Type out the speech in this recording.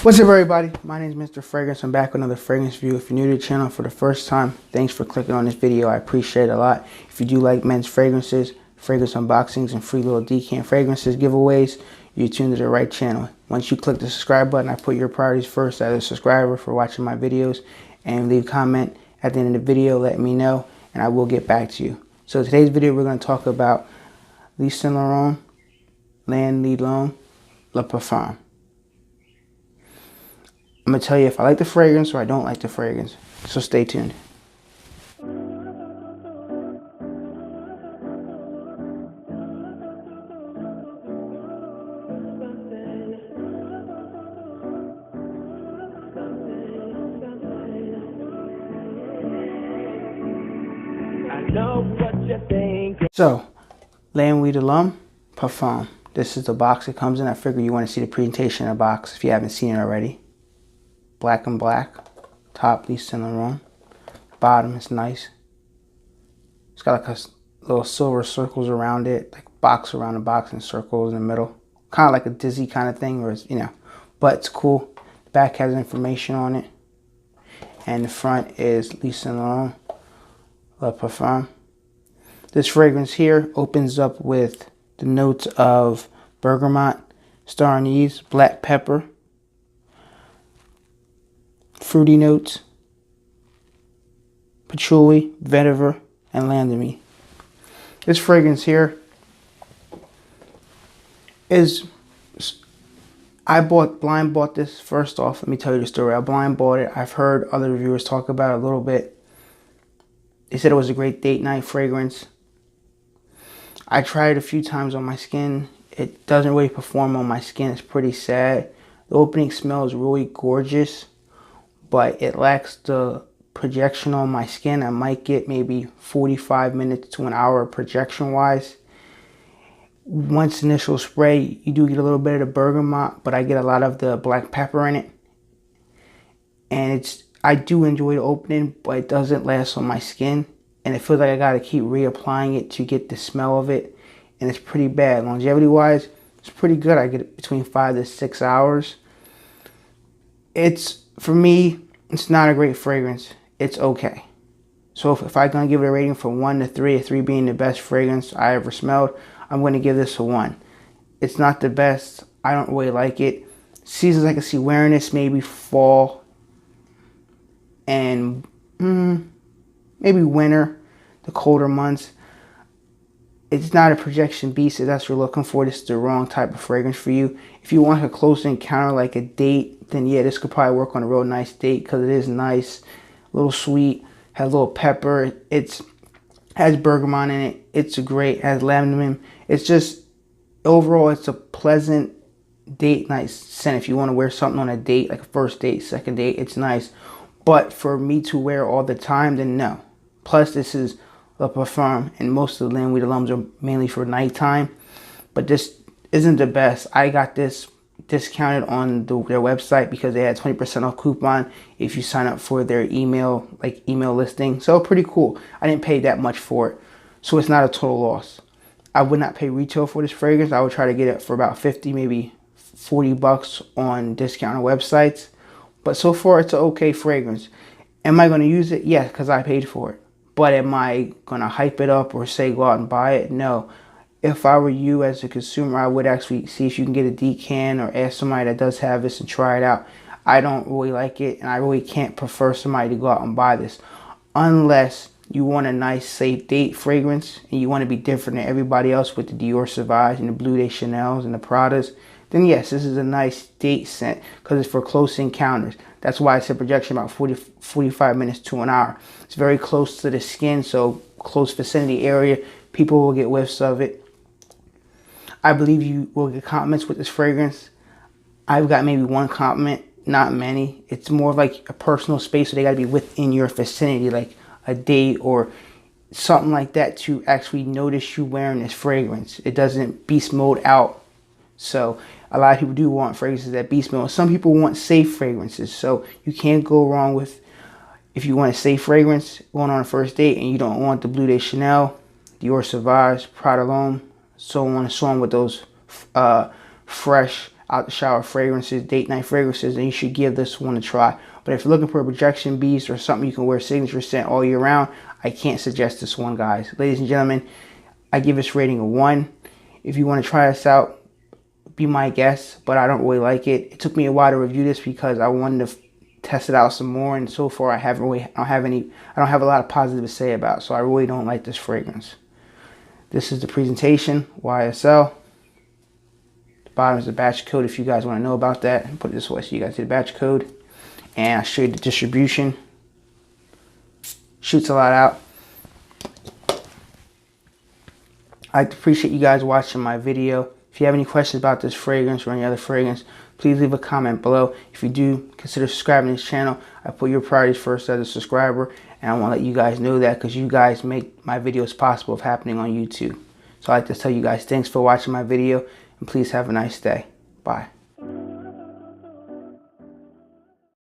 What's up, everybody? My name is Mr. Fragrance. I'm back with another fragrance review. If you're new to the channel for the first time, thanks for clicking on this video. I appreciate it a lot. If you do like men's fragrances, fragrance unboxings, and free little decant fragrances giveaways, you're tuned to the right channel. Once you click the subscribe button, I put your priorities first as a subscriber for watching my videos, and leave a comment at the end of the video, let me know, and I will get back to you. So today's video, we're going to talk about YvesSaintLaurent Le Parfum. I'm going to tell you if I like the fragrance or I don't like the fragrance. So stay tuned. So, YvesSaintLaurent Parfum. This is the box it comes in. I figure you want to see the presentation of the box if you haven't seen it already. Black and black. Top, YvesSaintLaurent. Bottom is nice. It's got like a little silver circles around it, like box around the box and circles in the middle. Kind of like a dizzy kind of thing, where it's, you know, but it's cool. The back has information on it. And the front is YvesSaintLaurent Le Parfum. This fragrance here opens up with the notes of bergamot, star anise, black pepper, fruity notes, patchouli, vetiver, and landerine. This fragrance here is, I blind bought this. First off, let me tell you the story. I blind bought it. I've heard other reviewers talk about it a little bit. They said it was a great date night fragrance. I tried it a few times on my skin. It doesn't really perform on my skin. It's pretty sad. The opening smell is really gorgeous, but it lacks the projection on my skin. I might get maybe 45 minutes to an hour projection wise. Once initial spray, you do get a little bit of the bergamot, but I get a lot of the black pepper in it. And I do enjoy the opening, but it doesn't last on my skin. And it feels like I gotta keep reapplying it to get the smell of it. And it's pretty bad. Longevity wise, it's pretty good. I get it between 5 to 6 hours. For me, it's not a great fragrance. It's okay. So if I'm gonna give it a rating from 1 to 3, 3 being the best fragrance I ever smelled, I'm gonna give this a 1. It's not the best. I don't really like it. Seasons I can see wearing this, maybe fall and maybe winter, the colder months. It's not a projection beast. If that's what you're looking for, this is the wrong type of fragrance for you. If you want a close encounter like a date, then yeah, this could probably work on a real nice date because it is nice, a little sweet, has a little pepper. Has bergamot in it. It's great. It has lavender. It's just, overall, it's a pleasant date night scent. If you want to wear something on a date, like a first date, second date, it's nice. But for me to wear all the time, then no. Plus, this is Le Parfum, and most of the YvesSaintLaurents are mainly for nighttime. But this isn't the best. I got this discounted on their website because they had 20% off coupon if you sign up for their email listing. So pretty cool. I didn't pay that much for it, so it's not a total loss. I would not pay retail for this fragrance. I would try to get it for about 50, maybe 40 bucks on discounted websites. But so far, it's an okay fragrance. Am I going to use it? Yes, because I paid for it. But am I going to hype it up or say go out and buy it? No. If I were you as a consumer, I would actually see if you can get a decant or ask somebody that does have this and try it out. I don't really like it, and I really can't prefer somebody to go out and buy this. Unless you want a nice, safe date fragrance and you want to be different than everybody else with the Dior Sauvage and the Bleu de Chanels and the Pradas, then yes, this is a nice date scent because it's for close encounters. That's why I said projection about 45 minutes to an hour. It's very close to the skin, so close vicinity area, people will get whiffs of it. I believe you will get compliments with this fragrance. I've got maybe one compliment, not many. It's more of like a personal space, so they got to be within your vicinity, like a date or something like that, to actually notice you wearing this fragrance. It doesn't beast mode out. So a lot of people do want fragrances that beast mode. Some people want safe fragrances. So you can't go wrong with, if you want a safe fragrance going on a first date and you don't want the Bleu de Chanel, Dior Sauvage, Prada L'Homme, so on and so on, with those fresh out the shower fragrances, date night fragrances, then you should give this one a try. But if you're looking for a projection beast or something you can wear signature scent all year round, I can't suggest this one, guys. Ladies and gentlemen, I give this rating a 1. If you want to try this out, be my guest, but I don't really like it. It took me a while to review this because I wanted to test it out some more, and so far I don't have a lot of positive to say about it, so I really don't like this fragrance. This is the presentation, YSL. The bottom is the batch code if you guys want to know about that. I'll put it this way so you guys see the batch code. And I'll show you the distribution. Shoots a lot out. I appreciate you guys watching my video. If you have any questions about this fragrance or any other fragrance, please leave a comment below. If you do, consider subscribing to this channel. I put your priorities first as a subscriber, and I want to let you guys know that because you guys make my videos possible of happening on YouTube. So I'd like to tell you guys thanks for watching my video, and please have a nice day. Bye.